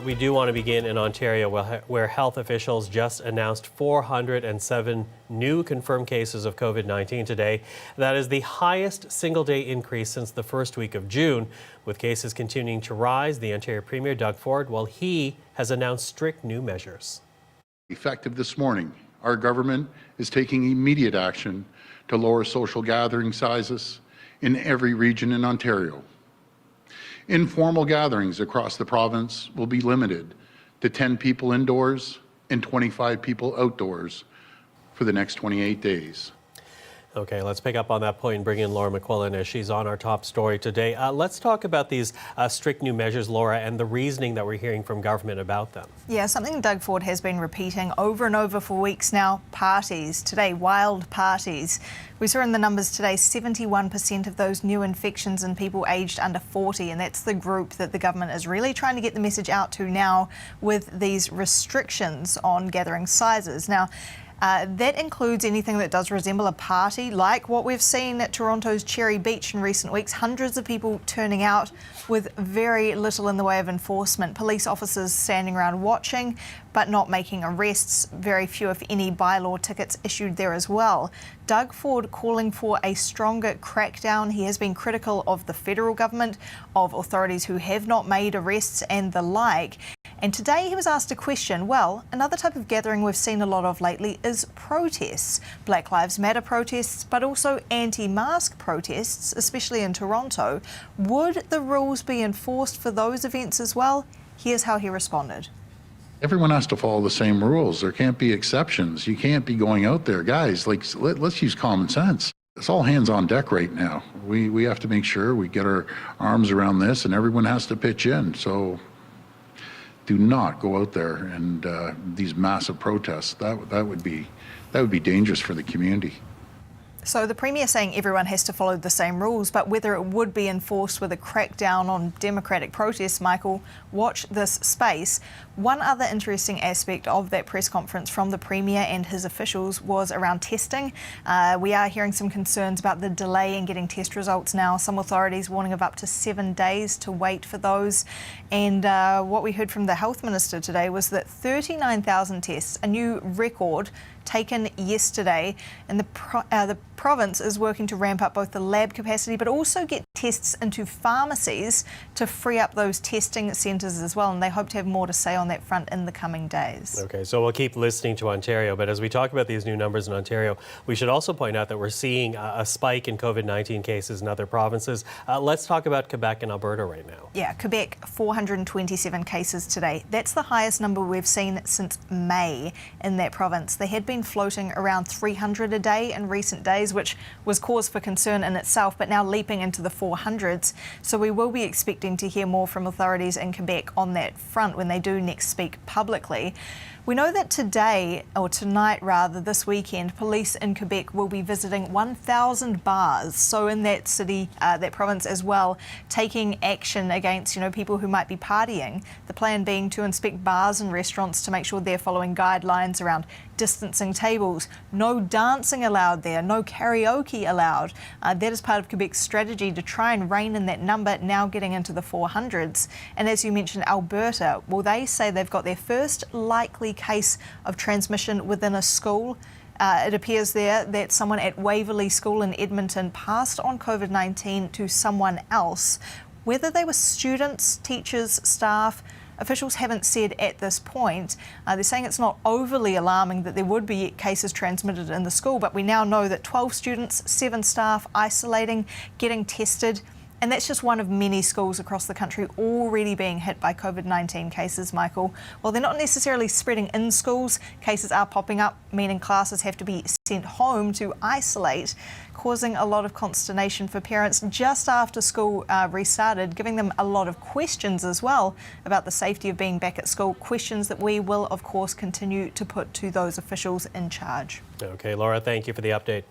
We do want to begin in Ontario, where health officials just announced 407 new confirmed cases of COVID-19 today. That is the highest single-day increase since the first week of June. With cases continuing to rise, the Ontario Premier, Doug Ford, he has announced strict new measures. Effective this morning, our government is taking immediate action to lower social gathering sizes in every region in Ontario. Informal gatherings across the province will be limited to 10 people indoors and 25 people outdoors for the next 28 days. Okay, let's pick up on that point and bring in Laura McQuillan as she's on our top story today. Let's talk about these strict new measures, Laura, and the reasoning that we're hearing from government about them. Yeah, something Doug Ford has been repeating over and over for weeks now. Parties. Today, wild parties. We saw in the numbers today 71% of those new infections in people aged under 40, and that's the group that the government is really trying to get the message out to now with these restrictions on gathering sizes. Now, that includes anything that does resemble a party, like what we've seen at Toronto's Cherry Beach in recent weeks. Hundreds of people turning out with very little in the way of enforcement. Police officers standing around watching, but not making arrests. Very few, if any, bylaw tickets issued there as well. Doug Ford calling for a stronger crackdown. He has been critical of the federal government, of authorities who have not made arrests and the like. And today he was asked a question. Well, another type of gathering we've seen a lot of lately is protests. Black Lives Matter protests, but also anti-mask protests, especially in Toronto. Would the rules be enforced for those events as well? Here's how he responded. Everyone has to follow the same rules. There can't be exceptions. You can't be going out there. Guys, let's use common sense. It's all hands on deck right now. We have to make sure we get our arms around this, and everyone has to pitch in. So do not go out there and these massive protests. That would be dangerous for the community. So the Premier saying everyone has to follow the same rules, but whether it would be enforced with a crackdown on democratic protests, Michael, watch this space. One other interesting aspect of that press conference from the Premier and his officials was around testing. We are hearing some concerns about the delay in getting test results now. Some authorities warning of up to 7 days to wait for those. And what we heard from the Health Minister today was that 39,000 tests, a new record taken yesterday, and the province is working to ramp up both the lab capacity but also get tests into pharmacies to free up those testing centres as well, and they hope to have more to say on that front in the coming days. Okay, so we'll keep listening to Ontario, but as we talk about these new numbers in Ontario, we should also point out that we're seeing a spike in COVID-19 cases in other provinces. Let's talk about Quebec and Alberta right now. Yeah, Quebec, 427 cases today. That's the highest number we've seen since May in that province. They had been floating around 300 a day in recent days, which was cause for concern in itself, but now leaping into the 400s. So we will be expecting to hear more from authorities in Quebec on that front when they do next speak publicly. We know that today, or tonight rather, this weekend, police in Quebec will be visiting 1,000 bars. So in that city, that province as well, taking action against, people who might be partying. The plan being to inspect bars and restaurants to make sure they're following guidelines around distancing tables, no dancing allowed there, no karaoke allowed. That is part of Quebec's strategy to try and rein in that number, now getting into the 400s. And as you mentioned, Alberta, well, they say they've got their first likely case of transmission within a school. It appears there that someone at Waverley School in Edmonton passed on COVID-19 to someone else. Whether they were students, teachers, staff, officials haven't said at this point. They're saying it's not overly alarming that there would be cases transmitted in the school, but we now know that 12 students, 7 staff isolating, getting tested. And that's just one of many schools across the country already being hit by COVID-19 cases, Michael. Well, they're not necessarily spreading in schools. Cases are popping up, meaning classes have to be sent home to isolate, causing a lot of consternation for parents just after school restarted, giving them a lot of questions as well about the safety of being back at school, questions that we will, of course, continue to put to those officials in charge. Okay, Laura, thank you for the update.